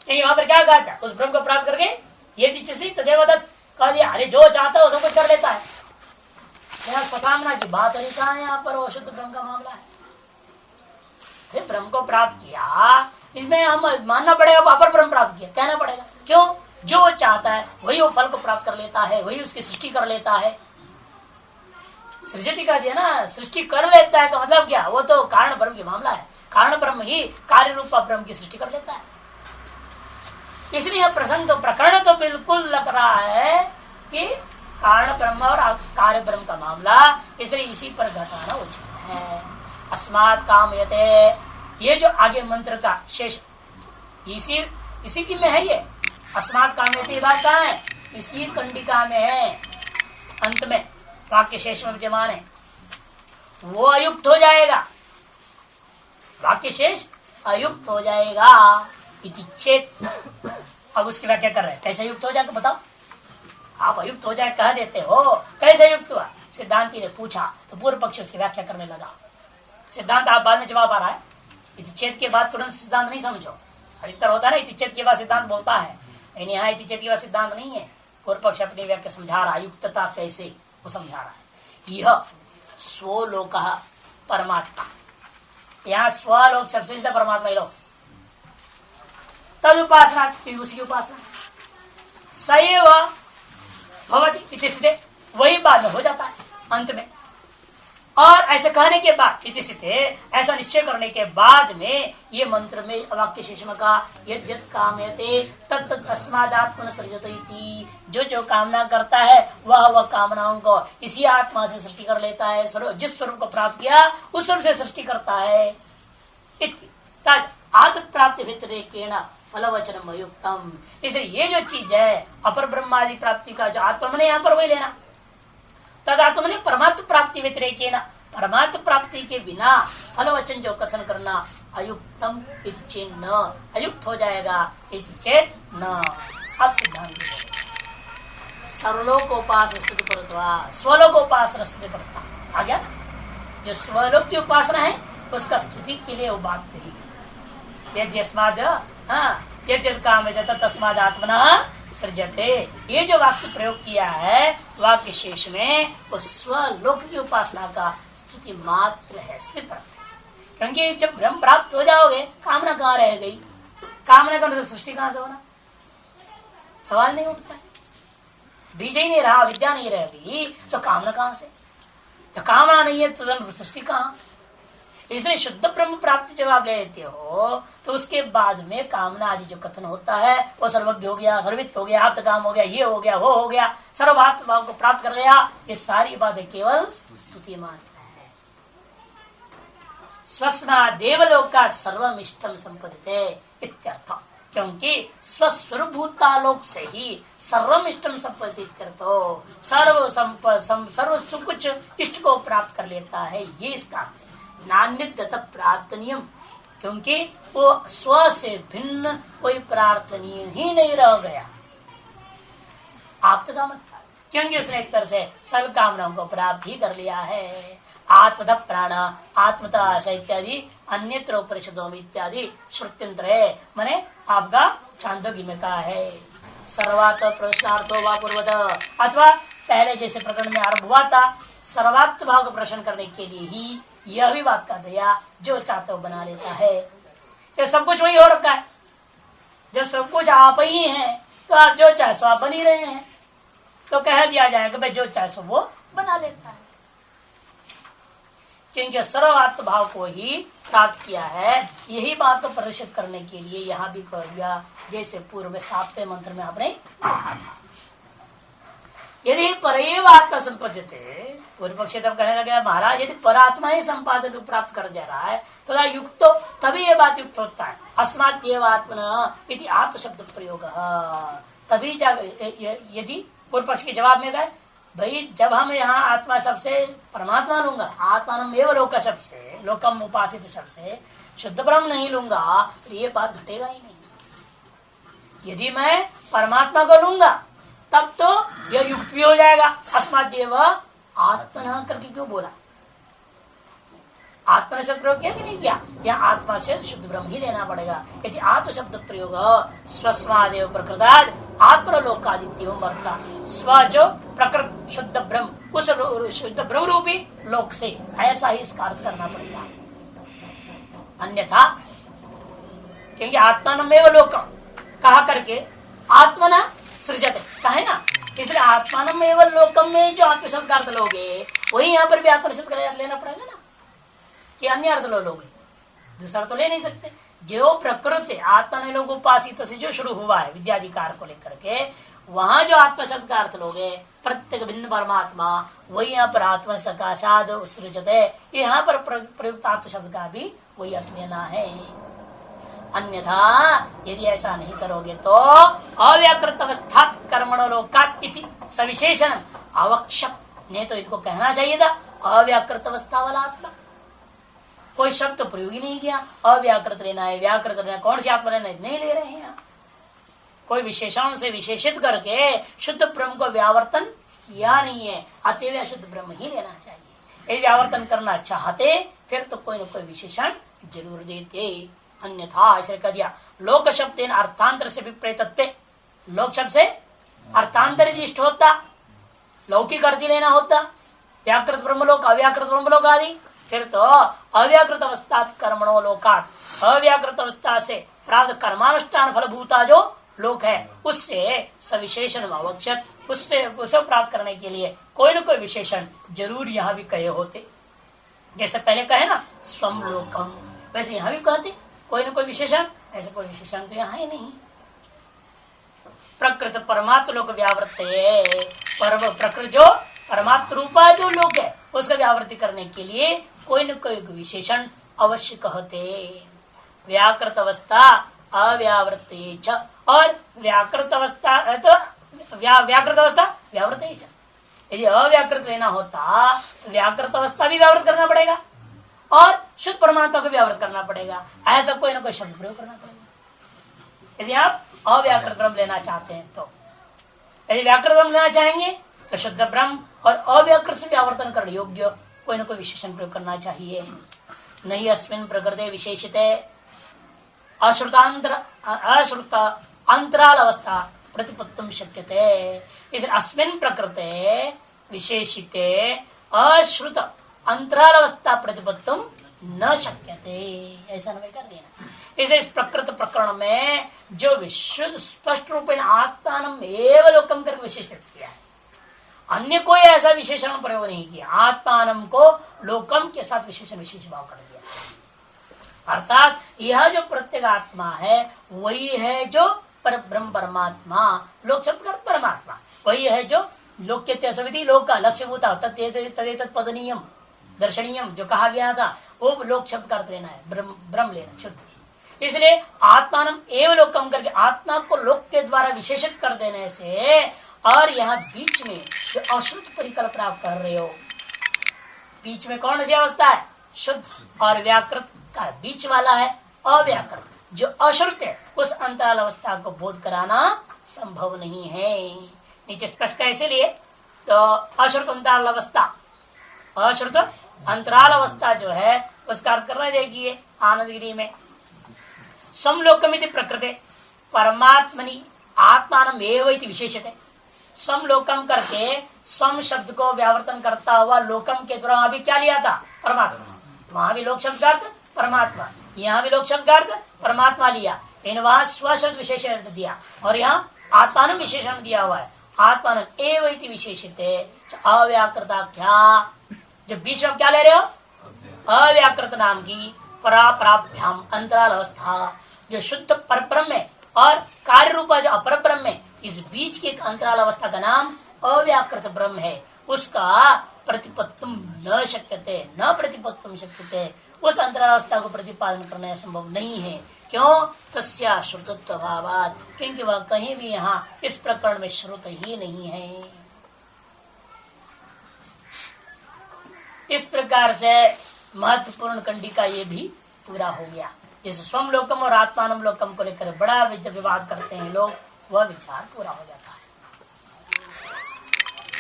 वहां पर क्या कहा था, उस ब्रह्म को प्राप्त करके ये दिचसी तदेव दत्त कह दिया, अरे जो चाहता है वो सब कुछ कर लेता है। यहाँ सकामना की बात नहीं, कहा यहाँ पर वो शुद्ध ब्रह्म का मामला है। ब्रह्म को प्राप्त किया, इसमें हम मानना पड़ेगा अपर ब्रह्म प्राप्त किया, कहना पड़ेगा। क्यों? जो चाहता है वही वो फल को प्राप्त कर लेता है, वही उसकी सृष्टि कर लेता है। सृजति का दिया ना, सृष्टि कर लेता है का मतलब क्या, वो तो कारण ब्रह्म की मामला है, कारण ब्रह्म ही कार्य रूप ब्रह्म की सृष्टि कर लेता है। इसलिए प्रसंग तो प्रकरण तो बिल्कुल लग रहा है कि कारण ब्रह्म और कार्य ब्रह्म का मामला, इसलिए इसी पर घटाना उचित है। अस्मात् कामयते, ये जो आगे मंत्र का शेष इसी की में है, ये अस्मात् कामयते बात कहाँ है, इसी कंडिका में है, अंत में वाक्य शेष में विद्यमान है, वो अयुक्त हो जाएगा, वाक्य शेष अयुक्त हो जाएगा। इति चेत, अब उसकी व्याख्या कर रहे हैं, कैसे युक्त हो जाएगा बताओ। आप अयुक्त हो जाए कह देते हो, कैसे युक्त हुआ, सिद्धांति ने पूछा तो पूर्व पक्ष उसकी व्याख्या करने लगा। सिद्धांत आप बाद में जवाब आ रहा है, इति चेत के बाद तुरंत सिद्धांत नहीं समझो। अधिकतर होता है ना, इति चेत के बाद सिद्धांत बोलता है, लेकिन यहाँ इति चेत के बाद सिद्धांत नहीं है। पूर्व पक्ष अपनी व्याख्या समझा रहा है, युक्तता कैसे वो समझा रहा है। यह स्वलोक परमात्मा, यहाँ स्वलोक सबसे ज्यादा परमात्मा ही लोग, तद उपासना उसकी उपासना सैव भवति इति स्थिते, वही बाद में हो जाता है अंत में। और ऐसे कहने के बाद इति स्थिते, ऐसा निश्चय करने के बाद में ये मंत्र में वाक्य शेष में का यद् यद् कामयते तत् तस्मादात्मन सृजत इति, जो जो कामना करता है वह कामनाओं को इसी आत्मा से सृष्टि कर लेता है, जिस स्वरूप को प्राप्त किया उस स्वरूप से सृष्टि करता है। तद आत्म प्राप्ति व्यतिरेकेण फलवचनम अयुक्तम, इसलिए ये जो चीज है अपर ब्रह्मादि प्राप्ति का जो आत्मा ने यहाँ पर वही लेना, तद आत्मा ने परमात्म प्राप्ति व्यतिरेकेण, परमात्म प्राप्ति के बिना फलवचन जो कथन करना अयुक्तम इति चिन्ह, अयुक्त हो जाएगा इति चेत न। अब सिद्धांत सर्वलोकोपासना स्तुति परत्वा स्वलोकोपासना स्तुति परत्वा आ गया। जो स्वलोक की उपासना है उसका स्तुति के लिए वो बात कही। यद्यस्माद् यद्यत् कामयत तस्माद् आत्मना सृजते, ये जो वाक्य प्रयोग किया है वाक्य शेष में वो स्वलोक की उपासना का स्तुति मात्र है, स्तुति परत्वा। क्योंकि जब ब्रह्म प्राप्त हो जाओगे कामना कहाँ रह गई? कामना करने से सृष्टि कहाँ से होना? सवाल नहीं उठता। बीज ही नहीं रहा, विद्या नहीं रहेगी तो कामना कहाँ से? तो कामना नहीं है तो सृष्टि कहाँ? इसलिए शुद्ध ब्रह्म प्राप्ति जब आप ले लेते हो तो उसके बाद में कामना आदि जो कथन होता है वो सर्वज्ञ हो गया, सर्वित हो गया, आप काम हो गया, ये हो गया, वो हो गया, सर्वात्म भाव को प्राप्त कर लिया, ये सारी बातें केवल स्तुति मात्र है। स्वस्मा देवलोका सर्वम इष्टम संपदते इत्यर्थ। क्योंकि स्वस्वरूपभूतालोक से ही सर्वम इष्टम संपत्ति सर्व कुछ इष्ट को प्राप्त कर लेता है, ये इसका अर्थ है। नान्य प्रार्थनीय, क्योंकि वो स्व से भिन्न कोई प्रार्थनीय ही नहीं रह गया। आप तो मत, क्योंकि उसने एक तरह से सब कामनाओं को प्राप्त ही कर लिया है। आत्मतः प्राण आत्मतः आशा इत्यादि अन्यत्र उपनिषदों में इत्यादि श्रुत्यंत्र है, माने आपका छांदोग्य में कहा है सर्वात्म प्रश्नार्थो वा पूर्वत, अथवा पहले जैसे प्रकरण में आरंभ हुआ था सर्वात्म भाव को प्रश्न करने के लिए ही यह भी बात का दिया जो चाहते हो बना लेता है। ये सब कुछ वही हो रखा है, जब सब कुछ आप ही हैं तो आप जो चाहे सो आप बन ही रहे हैं, तो कह दिया जाएगा भाई जो चाहे सो वो बना लेता है। क्योंकि सर्वात्म भाव को ही प्राप्त किया है, यही बात को प्रदर्शित करने के लिए यहाँ भी कह दिया, जैसे पूर्व में 7वें मंत्र में आपने कहा था। यदि परएव आत्मा संपद्यते, पूर्व पक्ष तब कहने लगे महाराज यदि परात्मा ही संपादन को प्राप्त कर जा रहा है तो युक्त, तभी ये बात युक्त होता है। अस्मात् एव आत्मना इति आत्म शब्द प्रयोग, तभी यदि पूर्व पक्ष के जवाब में गए भाई जब हम यहाँ आत्मा शब्द से परमात्मा लूंगा, आत्मान एवं लोक शब्द से, लोकम उपासित शब्द से शुद्ध ब्रह्म नहीं लूंगा तो ये बात घटेगा ही नहीं। यदि मैं परमात्मा को लूंगा तब तो यह युक्त भी हो जाएगा। अस्मादेव आत्मन करके क्यों बोला? आत्मा शब्द प्रयोग किया कि नहीं किया? या आत्मा से शुद्ध ब्रह्म ही लेना पड़ेगा। यदि आत्म शब्द प्रयोग स्वस्मादेव प्रकृताद आत्मलोकादित्य वर्ता, स्व जो प्रकृत शुद्ध ब्रह्म उस शुद्ध ब्रह्म रूपी लोक से, ऐसा ही इसका अर्थ करना पड़ेगा। अन्यथा क्योंकि आत्मानमेव लोकम कहा करके आत्मना सृजते कहा है ना, इसलिए आत्मानमेव लोकम में जो आत्म शब्द का अर्थ लोगे वही यहाँ पर भी आत्म शब्द का लेना पड़ेगा ना, कि अन्य अर्थ लोगे, दूसरा तो ले नहीं सकते। जो प्रकृति आत्मा ने लोग उपासित से जो शुरू हुआ है विद्याधिकार को लेकर के, वहां जो आत्मा शब्द का अर्थ लोगे प्रत्येक भिन्न परमात्मा, वही यहाँ पर आत्मा सकाशाद सृजते, यहाँ पर प्रयुक्त आत्म शब्द का भी वही अर्थ लेना है। अन्यथा यदि ऐसा नहीं करोगे तो अव्याकृत अवस्था कर्मणो लोकात् इति सविशेषण आवश्यक, नहीं तो इनको कहना चाहिए था अव्याकृत अवस्था वाला आत्मा। कोई शब्द तो प्रयोग ही नहीं किया, अव्याकृत लेना है, व्याकृत लेना, कौन सी आत्मा लेना है, नहीं ले रहे हैं। कोई विशेषण से विशेषित करके शुद्ध ब्रह्म को व्यावर्तन किया नहीं है, अतएव शुद्ध ब्रह्म ही लेना चाहिए। यदि व्यावर्तन करना चाहते फिर तो कोई न कोई विशेषण जरूर देते, अन्यथा ऐसे कह दिया। लोक शब्द अर्थांतर से विपरीतत्व, लोक शब्द से अर्थांतर इष्ट होता, लौकिक अर्थ लेना होता, व्याकृत ब्रह्मलोक अव्याकृत ब्रह्मलोक आदि, फिर तो अव्याकृत अवस्था कर्मणो लोकात, अव्याकृत अवस्था से प्राप्त कर्मानुष्ठान फलभूता जो लोक है उससे सविशेषण आवश्यक, उससे उसे प्राप्त करने के लिए कोई न कोई विशेषण जरूर यहाँ भी कहे होते। जैसे पहले कहे ना स्वम लोकम, वैसे यहाँ भी कहते कोई न कोई विशेषण, ऐसे कोई विशेषण तो यहाँ ही नहीं। प्रकृत परमात्म लोक व्यावृत्त है, प्रकृत जो परमात्म रूपा जो लोक है उसका व्यावृत्ति करने के लिए कोई न कोई विशेषण अवश्य कहते। व्याकृत अवस्था अव्यावृत्ते च, और व्याकृत अवस्था तो व्याकृत अवस्था व्यावृत्ते च। यदि अव्याकृत लेना होता तो व्याकृत अवस्था भी व्यावृत करना पड़ेगा और शुद्ध परमात्मा को व्यावृत करना पड़ेगा। ऐसा कोई ना कोई शब्द प्रयोग करना पड़ेगा यदि आप अव्याकृत ब्रह्म लेना चाहते हैं। तो यदि व्याकृत ब्रह्म लेना चाहेंगे तो शुद्ध ब्रह्म और अव्याकृत से व्यावर्तन करने योग्य कोई ना कोई विशेषण प्रयोग करना चाहिए। नहीं अस्मिन् प्रकृते विशेषिते अश्रुत अंतराल अवस्था प्रतिपत्तुम शक्यते। इस अस्मिन् प्रकृते विशेषिते अश्रुत अंतराल अवस्था प्रतिपत्तुम न शक्यते, ऐसा नहीं कर देना। इसे इस प्रकृत प्रकरण में जो विशुद्ध स्पष्ट रूपेण आत्मानम एव लोकम कर विशेषित किया है, अन्य कोई ऐसा विशेषण प्रयोग नहीं किया। आत्मानम को लोकम के साथ विशेषण विशेष भाव कर दिया। अर्थात यह जो प्रत्येक आत्मा है वही है जो पर ब्रह्म परमात्मा, लोक शब्द कर परमात्मा वही है जो लोक के सविधि लोक का लक्ष्य भूता तदेतत् पदनीयम दर्शनीयम जो कहा गया था वो लोक शब्द का अर्थ लेना है, ब्रह्म लेना शुद्ध। इसलिए आत्मानम एवं लोकम करके आत्मा को लोक के द्वारा विशेषित कर देने से, और यहाँ बीच में जो अशुद्ध परिकल्पना आप कर रहे हो, बीच में कौन सी अवस्था है? शुद्ध और व्याकृत का बीच वाला है अव्याकृत, जो अश्रुत है उस अंतराल अवस्था को बोध कराना संभव नहीं है। नीचे स्पष्ट कैसे लिए तो अश्रुत अंतराल अवस्था, अश्रुत अंतराल अवस्था जो है उसका अर्थ करना देखिए आनंदगिरी में समलोकमिति प्रकृते परमात्मनि आत्मानम एव इति विशेषते। समलोकम करके सम शब्द को व्यावर्तन करता हुआ लोकम के द्वारा अभी क्या लिया था? परमात्मा। वहां भी लोक शब्द का अर्थ परमात्मा, यहाँ भी लोक शब्द का अर्थ परमात्मा लिया, इन वहां स्व शब्द विशेषण दिया और यहाँ आत्मान विशेषण दिया हुआ है। आत्मान एव इति विशेषिते अव्याकृताख्या, जो बीच में क्या ले रहे हो? अव्याकृत नाम की परापराभ्याम अंतराल अवस्था, जो शुद्ध परब्रह्म है और कार्य रूपा जो अपर ब्रह्म है, इस बीच की एक अंतराल अवस्था का नाम अव्याकृत ब्रह्म है। उसका प्रतिपत्तुम न शक्यते, न प्रतिपत्तुम शक्यते, उस अंतराल अवस्था को प्रतिपादन करना संभव नहीं है। क्यों? तस्या श्रुतत्व भावात, क्योंकि वह कहीं भी यहाँ इस प्रकरण में श्रुत ही नहीं है। इस प्रकार से महत्वपूर्ण कंडिका ये भी पूरा हो गया। जिस स्वम लोकम और आत्मानम लोकम को लेकर बड़ा विवाद करते हैं लोग, वह विचार पूरा हो जाता है।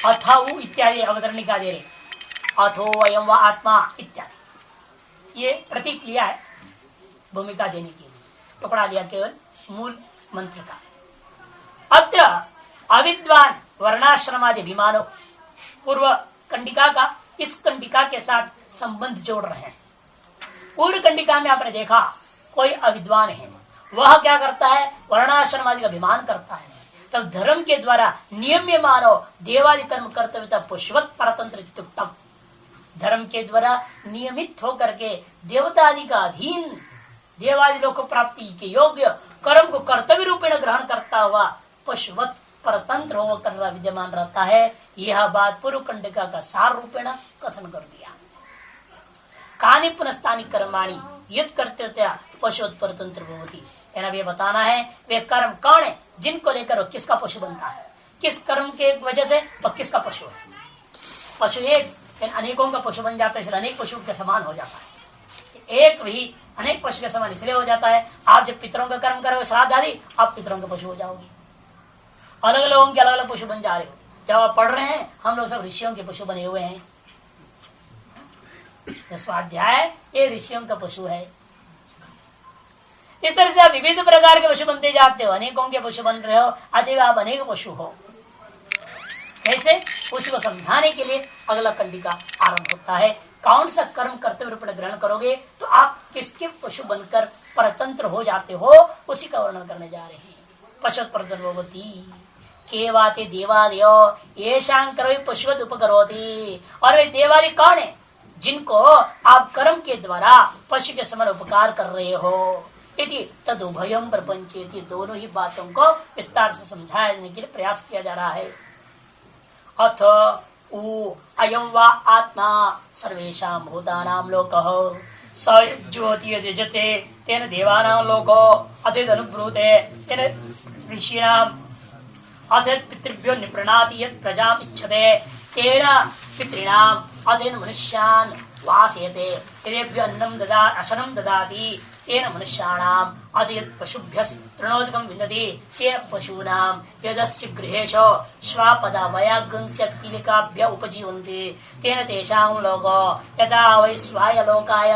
अथाऊ इत्यादि अवतरणिका दे रहे, अथो अयम व आत्मा इत्यादि, ये प्रतीक लिया है भूमिका देने के लिए, टुकड़ा लिया केवल मूल मंत्र का। अत्र अविद्वान वर्णाश्रमादि अभिमानो, पूर्व कंडिका का इस कंडिका के साथ संबंध जोड़ रहे हैं। पूर्व कंडिका में आपने देखा कोई अविद्वान है, वह क्या करता है? वर्णाश्रम आदि का अभिमान करता है। तब धर्म के द्वारा नियम्य मानो देवादि कर्म कर्तव्यता पुष्पवत परतंत्र चित्तम, धर्म के द्वारा नियमित होकर के देवता आदि का अधीन देवादि लोक प्राप्ति के योग्य कर्म को कर्तव्य रूपेण ग्रहण करता हुआ पुष्पवत परतंत्र होकर विद्यमान रहता है। यह बात पूर्व कंडिका का सार रूपेण कथन कर दिया। कानि पुनस्तानि कर्माणि युद्ध करते पशुवत परतंत्र भवति, ये बताना है वे कर्म कौन है जिनको लेकर वो किसका पशु बनता है, किस कर्म के वजह से वह किसका पशु है। पशु एक अनेकों का पशु बन जाता है, इसलिए अनेक पशु के समान हो जाता है। एक भी अनेक पशु के समान इसलिए हो जाता है, आप जब पितरों का कर्म करोगे श्राद्ध आदि, आप पितरों के पशु हो जाओगे। अलग अलग लोगों के अलग अलग पशु बन जा रहे हो। जब आप पढ़ रहे हैं हम लोग सब ऋषियों के पशु बने हुए हैं। स्वाध्याय ये ऋषियों का पशु है। इस तरह से आप विविध प्रकार के पशु बनते जाते हो, अनेकों के पशु बन रहे हो, अतः आप अनेक पशु हो। कैसे? उसी को समझाने के लिए अगला कंडिका आरंभ होता है। कौन सा कर्म कर्तव्य रूप में ग्रहण करोगे तो आप किसके पशु बनकर परतंत्र हो जाते हो, उसी का वर्णन करने जा रहे हैं। पशु परतंत्रवती केवाते देवादयो येषां कर्म पशुवत उपकरोति, और वे देवादि कौन है जिनको आप कर्म के द्वारा पशु के समान उपकार कर रहे हो। इति तदुभयम प्रपंचेति, दोनों ही बातों को विस्तार से समझाने के लिए प्रयास किया जा रहा है। अथ उ अयम वा आत्मा सर्वेषां भूतानां लोकः स ज्योति यजते तेन देवानां लोको अथेत अनुब्रूते तेन ऋषीणां अथेत पितृभ्यो निप्रणाति यत् प्रजाम् इच्छते तेन पितॄणाम् अथेन मनुष्यान् वासयते तेभ्यो अन्नं अशनं ददाति तेन मनुष्याणाम् अथ यत् पशुभ्यः तृणोदकं विन्दति तेन पशूनां यदस्य गृहेषु श्वापदा वयागंस्य पीलिकाभ्य उपजीवन्ति तेन तेषां लोको यथा वै स्वायलोकाय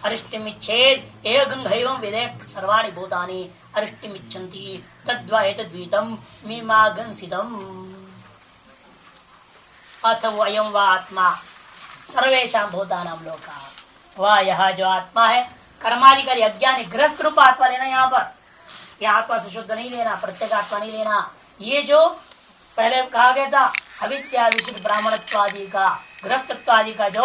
अरिष्टिमिच्छेत् एकगंहैवं विदेक् सर्वाणि भूतानि अरिष्टिमिच्छन्ति तद्वा एतद्वीतं मीमागंसितम्। अथ वयं वा आत्मा सर्वेषां भूतानां लोका, वह यह जो आत्मा है कर्माधिकारी अज्ञानी गृहस्थ रूप आत्मा लेना। यहाँ पर यह आत्मा से शुद्ध नहीं लेना, प्रत्येक आत्मा नहीं लेना। ये जो पहले कहा गया था अविद्या विशिष्ट ब्राह्मणत्वादि का गृहस्थत्वादि का जो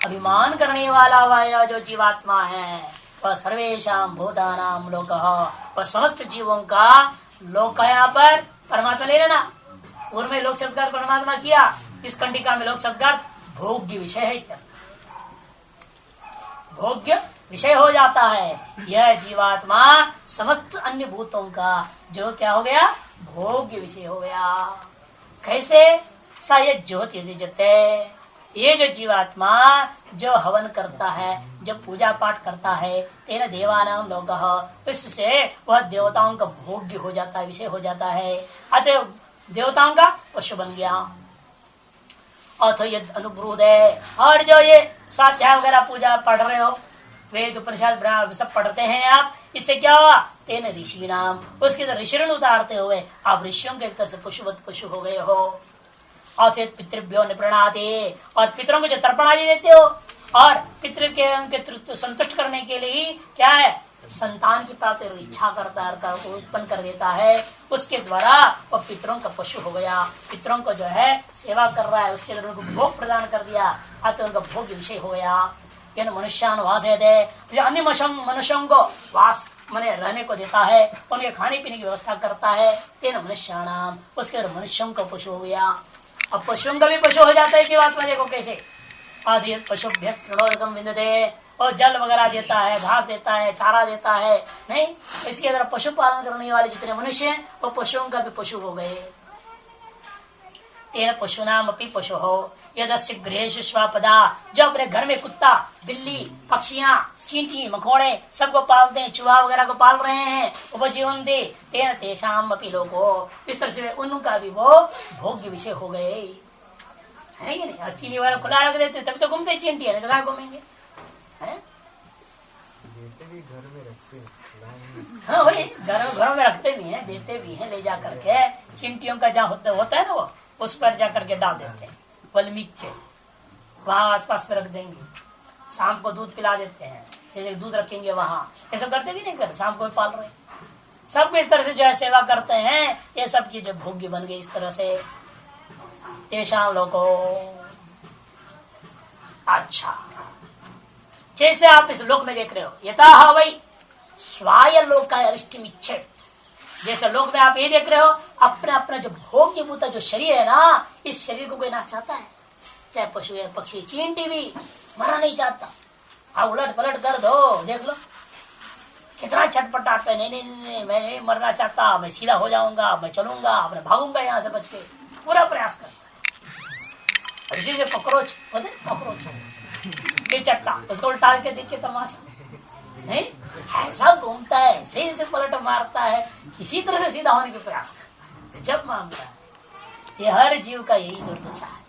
अभिमान करने वाला वह जो जीवात्मा है वह सर्वेषां भूतानां लोकः, वह समस्त जीवों का लोक। यहाँ पर परमात्मा ले लेना। पूर्व में लोक शब्द परमात्मा किया, इस कंडिका में लोक शब्द भोग्य विषय है, भोग्य विषय हो जाता है। यह जीवात्मा समस्त अन्य भूतों का जो क्या हो गया, भोग्य विषय हो गया। कैसे? सा ये ज्योति जते, ये जो जीवात्मा जो हवन करता है, जब पूजा पाठ करता है, तेन देवानां लोकः, इससे वह देवताओं का भोग्य हो जाता है, विषय हो जाता है। अतः देवताओं का पशु बन गया। अथ यद अनुभूत है, और जो ये स्वाध्याय वगैरह पूजा पढ़ रहे हो, वेद उपनिषद सब पढ़ते हैं आप, इससे क्या हुआ, तेन ऋषि नाम, उसके अंदर ऋषिण उतारते हुए आप ऋषियों के एक तरह से पशुवत पशु हो गए हो। और पितृभ्यो निप्रणाते, और पितरों को जो तर्पण आदि देते हो, और पितृ के उनके संतुष्ट करने के लिए क्या है, संतान की प्राप्ति इच्छा करता है, उत्पन्न कर देता है, उसके द्वारा वो पितरों का पशु हो गया। पितरों को जो है सेवा कर रहा है, उसके द्वारा उनको भोग प्रदान कर दिया, अतः उनका भोग विषय हो गया। यह मनुष्यान वास है, अन्य मनुष्यों को वास मने रहने को देता है, उनके खाने पीने की व्यवस्था करता है, तेन मनुष्याणाम, उसके मनुष्यों का पशु हो गया। अब पशुओं का भी पशु हो जाता है जीवात्मा, देखो कैसे, आदि पशुभ्य तृणोदकं विन्दते, और जल वगैरह देता है, घास देता है, चारा देता है, नहीं इसके अंदर पशुपालन करने वाले जितने मनुष्य हैं वो पशुओं का भी पशु हो गए। तेन पशुनाम अपनी पशु हो, यदस्य गृहेषु श्वापदा, जो अपने घर में कुत्ता, बिल्ली, पक्षियां, चींटी, मकोड़े सबको पालते हैं, चूहा वगैरह को पाल रहे हैं, उपजीवन दे, तेन तेषाम अपनी लोको, इस तरह से उनका भी वो भोग्य विषय हो गए, है कि नहीं। चीनी वाला खुला रख देते तभी तो घूमते चींटी है, तो कहाँ घूमेंगे, है? घर में रखते हैं, हाँ वही घरों में रखते भी हैं, देते भी हैं, ले जा करके चिंटियों का जहाँ होता है ना वो उस पर जा करके डाल देते हैं, वल्मीक पे वहाँ आसपास में रख देंगे, शाम को दूध पिला देते हैं, दूध रखेंगे वहाँ, ये सब करते भी नहीं करते, शाम को पाल रहे सब इस तरह से जो है सेवा करते हैं, ये सब की जो भोग्य बन गए इस तरह से तेषां लोको। अच्छा, जैसे आप इस लोक में देख रहे हो, यथा वही स्वाय लोकाय अरिष्टिमिच्छे, जैसे लोक में आप ये देख रहे हो, अपना अपना जो भोग्य भूता जो शरीर है ना, इस शरीर को कोई ना चाहता है, चाहे पशु है, पक्षी, चींटी भी मरना नहीं चाहता। आप उलट पलट कर दो, देख लो कितना छटपटाते, नहीं नहीं नहीं मैं नहीं मरना चाहता, मैं सीधा हो जाऊंगा, मैं चलूंगा, मैं भागूंगा यहाँ से बच के, पूरा प्रयास करता है। इसी से कॉकरोच होते, कॉकरोच ये चट्टा, उसको उल्टा के देखिए तमाशा, नहीं ऐसा घूमता है, सही से पलट मारता है, किसी तरह से सीधा होने के प्रयास करता है, जब मामला है। ये हर जीव का यही दुर्दशा है।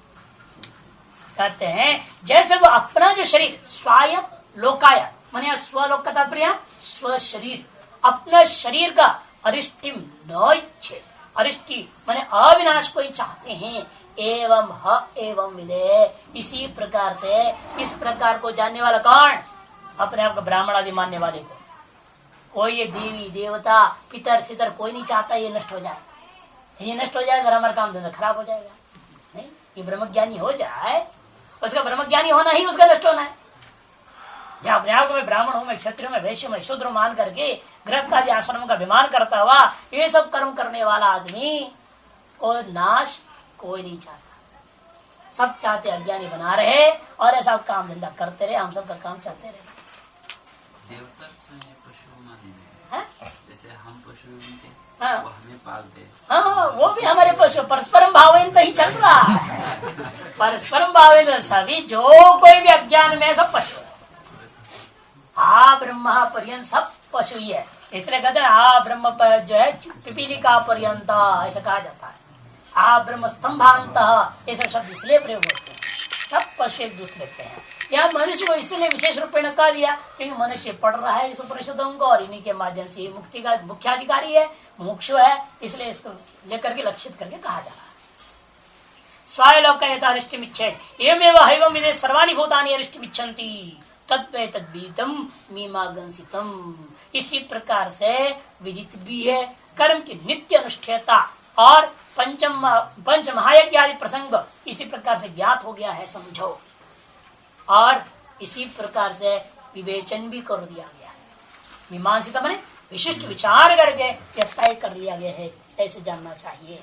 कहते हैं जैसे वो अपना जो शरीर स्वाय लोकाय माने स्वलोक का तात्पर्य स्व शरीर, अपना शरीर का अरिष्टिम न इच्छे, अरिष्टि माने अविनाश को ही चाहते हैं, एवं ह एवं विदे, इसी प्रकार से इस प्रकार को जानने वाला कौन, अपने आप को ब्राह्मण आदि मानने वाले को। कोई ये देवी देवता पितर सितर कोई नहीं चाहता ये नष्ट हो जाए, ये नष्ट हो जाएगा हमारा काम धंधा खराब हो जाएगा, नहीं ये ब्रह्मज्ञानी हो जाए, उसका ब्रह्मज्ञानी होना ही उसका नष्ट होना है। जहाँ अपने आप को मैं ब्राह्मण हूँ, मैं क्षत्रिय, मैं वैश्य, मैं शूद्र मान करके गृहस्थ आदि आश्रम का अभिमान करता हुआ ये सब कर्म करने वाला आदमी को नाश कोई नहीं चाहता, सब चाहते अज्ञानी बना रहे और ऐसा काम धंधा करते रहे, हम सब का काम चलते रहे। जैसे हम पशु उनके, हाँ। वो हमें पालते, हाँ वो भी हमारे पशु, परस्परम भावयंत ही चल रहा है। परस्परम भावित सभी जो कोई भी अज्ञान में सब पशु है। ब्रह्म पर्यंत सब पशु ही है। इसलिए कहते हैं ब्रह्म पर जो है पिपीलिका पर्यंत ऐसा कहा जाता है। ब्रह्म स्तंभांत ऐसा शब्द इसलिए प्रयोग होते हैं। सब पशु एक दूसरे पे हैं। यहाँ मनुष्य को इसलिए विशेष रूप में कहा दिया क्योंकि मनुष्य पढ़ रहा है इस उपनिषदों को और इन्हीं के माध्यम से मुक्ति का मुख्याधिकारी है, मुमुक्षु है, इसलिए इसको लेकर के लक्षित करके कहा जा रहा है। स्वालोक अरिष्टमिच्छेद एवमेव हैवं विदे सर्वाणि भूतानि अरिष्टमिच्छन्ति तद्वे तद्विदितम मीमांसितम। इसी प्रकार से विदित भी है कर्म की नित्य अनुष्ठेयता और पंच महायज्ञ आदि प्रसंग इसी प्रकार से ज्ञात हो गया है समझो। और इसी प्रकार से विवेचन भी कर दिया गया है। मीमांसित माने विशिष्ट विचार करके यह तय कर लिया गया है, ऐसे जानना चाहिए।